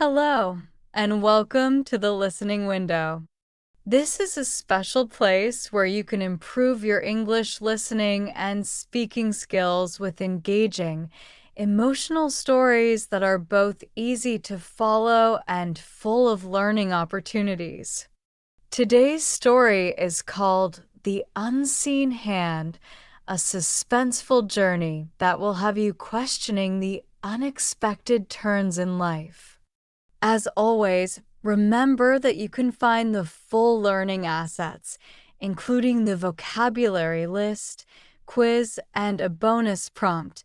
Hello, and welcome to the Listening Window. This is a special place where you can improve your English listening and speaking skills with engaging, emotional stories that are both easy to follow and full of learning opportunities. Today's story is called The Unseen Hand, a suspenseful journey that will have you questioning the unexpected turns in life. As always, remember that you can find the full learning assets, including the vocabulary list, quiz, and a bonus prompt,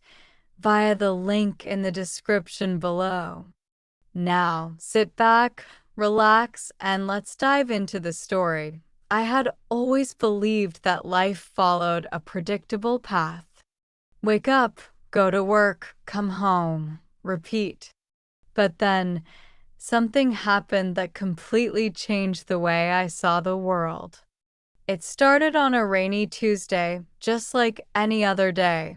via the link in the description below. Now, sit back, relax, and let's dive into the story. I had always believed that life followed a predictable path. Wake up, go to work, come home, repeat. But then, something happened that completely changed the way I saw the world. It started on a rainy Tuesday, just like any other day.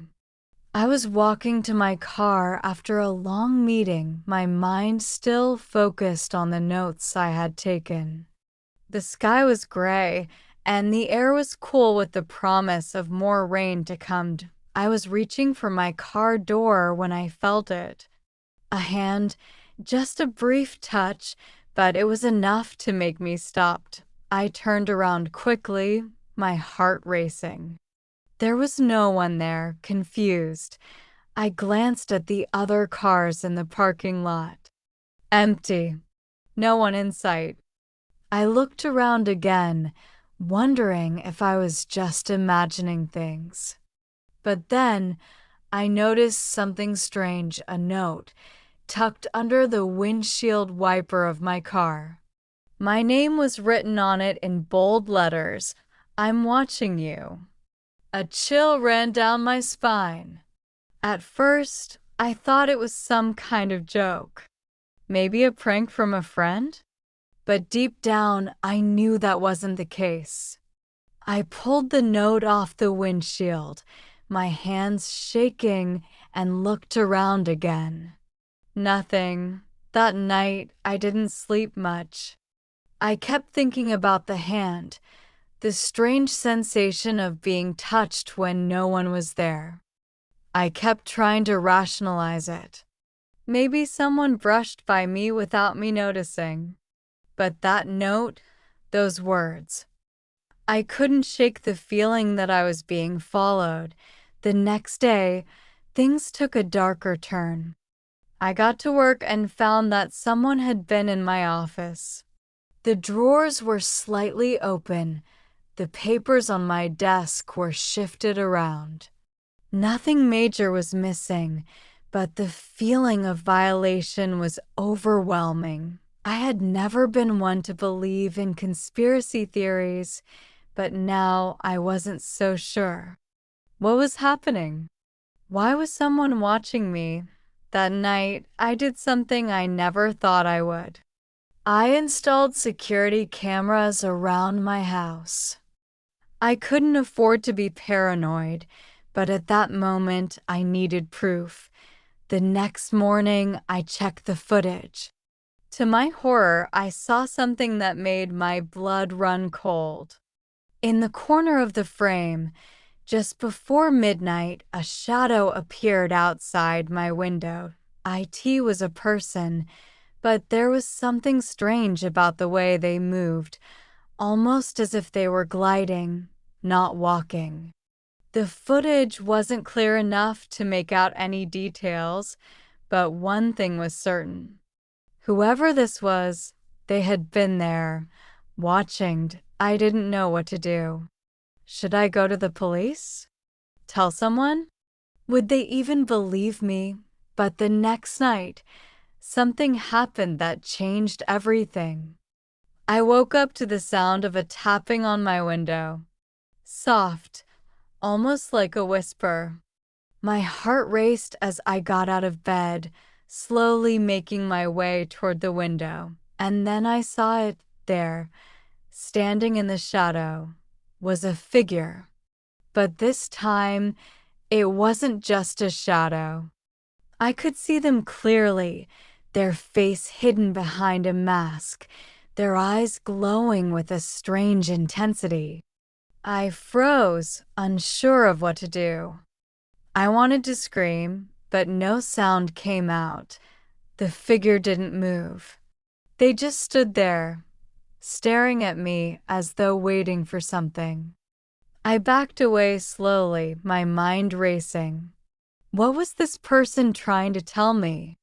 I was walking to my car after a long meeting, my mind still focused on the notes I had taken. The sky was gray, and the air was cool with the promise of more rain to come. I was reaching for my car door when I felt it. A hand, just a brief touch, but it was enough to make me stop. I turned around quickly, my heart racing. There was no one there, confused. I glanced at the other cars in the parking lot. Empty. No one in sight. I looked around again, wondering if I was just imagining things. But then, I noticed something strange, a note tucked under the windshield wiper of my car. My name was written on it in bold letters. I'm watching you. A chill ran down my spine. At first, I thought it was some kind of joke. Maybe a prank from a friend? But deep down, I knew that wasn't the case. I pulled the note off the windshield, my hands shaking, and looked around again. Nothing. That night, I didn't sleep much. I kept thinking about the hand, the strange sensation of being touched when no one was there. I kept trying to rationalize it. Maybe someone brushed by me without me noticing. But that note, those words. I couldn't shake the feeling that I was being followed. The next day, things took a darker turn. I got to work and found that someone had been in my office. The drawers were slightly open. The papers on my desk were shifted around. Nothing major was missing, but the feeling of violation was overwhelming. I had never been one to believe in conspiracy theories, but now I wasn't so sure. What was happening? Why was someone watching me? That night, I did something I never thought I would. I installed security cameras around my house. I couldn't afford to be paranoid, but at that moment, I needed proof. The next morning, I checked the footage. To my horror, I saw something that made my blood run cold. In the corner of the frame, just before midnight, a shadow appeared outside my window. It was a person, but there was something strange about the way they moved, almost as if they were gliding, not walking. The footage wasn't clear enough to make out any details, but one thing was certain. Whoever this was, they had been there, watching. I didn't know what to do. Should I go to the police? Tell someone? Would they even believe me? But the next night, something happened that changed everything. I woke up to the sound of a tapping on my window. Soft, almost like a whisper. My heart raced as I got out of bed, slowly making my way toward the window. And then I saw it there, standing in the shadow, was a figure. But this time, it wasn't just a shadow. I could see them clearly, their face hidden behind a mask, their eyes glowing with a strange intensity. I froze, unsure of what to do. I wanted to scream, but no sound came out. The figure didn't move. They just stood there, staring at me as though waiting for something. I backed away slowly, my mind racing. What was this person trying to tell me?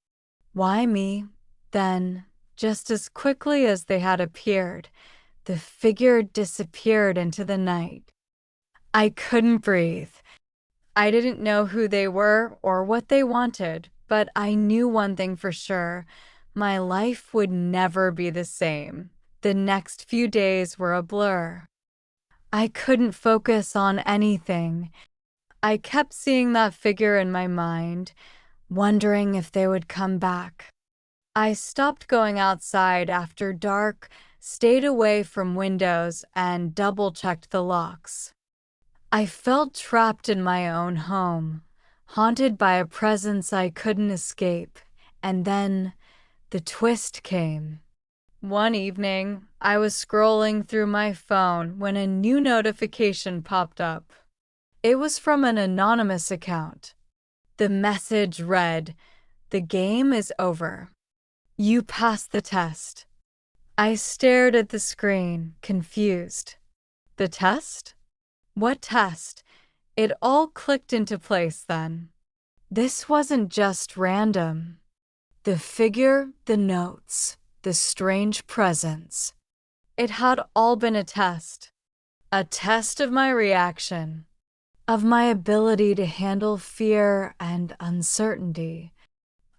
Why me? Then, just as quickly as they had appeared, the figure disappeared into the night. I couldn't breathe. I didn't know who they were or what they wanted, but I knew one thing for sure. My life would never be the same. The next few days were a blur. I couldn't focus on anything. I kept seeing that figure in my mind, wondering if they would come back. I stopped going outside after dark, stayed away from windows, and double-checked the locks. I felt trapped in my own home, haunted by a presence I couldn't escape, and then the twist came. One evening, I was scrolling through my phone when a new notification popped up. It was from an anonymous account. The message read, "The game is over. You passed the test." I stared at the screen, confused. The test? What test? It all clicked into place then. This wasn't just random. The figure, the notes, the strange presence. It had all been a test. A test of my reaction, of my ability to handle fear and uncertainty.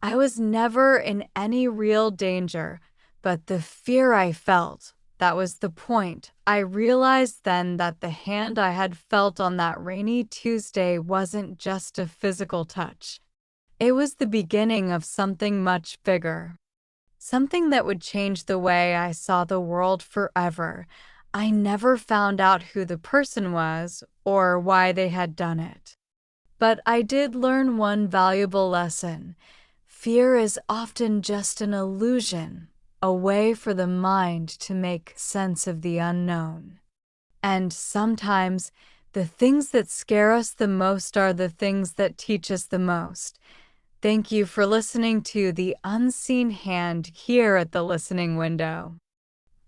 I was never in any real danger, but the fear I felt, that was the point. I realized then that the hand I had felt on that rainy Tuesday wasn't just a physical touch. It was the beginning of something much bigger. Something that would change the way I saw the world forever. I never found out who the person was or why they had done it. But I did learn one valuable lesson. Fear is often just an illusion, a way for the mind to make sense of the unknown. And sometimes, the things that scare us the most are the things that teach us the most. Thank you for listening to The Unseen Hand here at the Listening Window.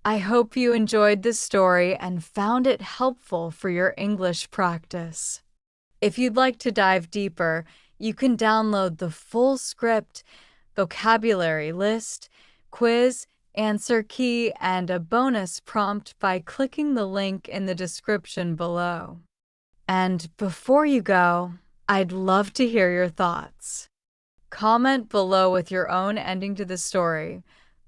I hope you enjoyed this story and found it helpful for your English practice. If you'd like to dive deeper, you can download the full script, vocabulary list, quiz, answer key, and a bonus prompt by clicking the link in the description below. And before you go, I'd love to hear your thoughts. Comment below with your own ending to the story.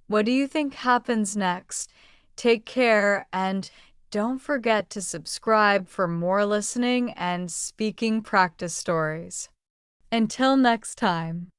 What do you think happens next? Take care, and don't forget to subscribe for more listening and speaking practice stories. Until next time.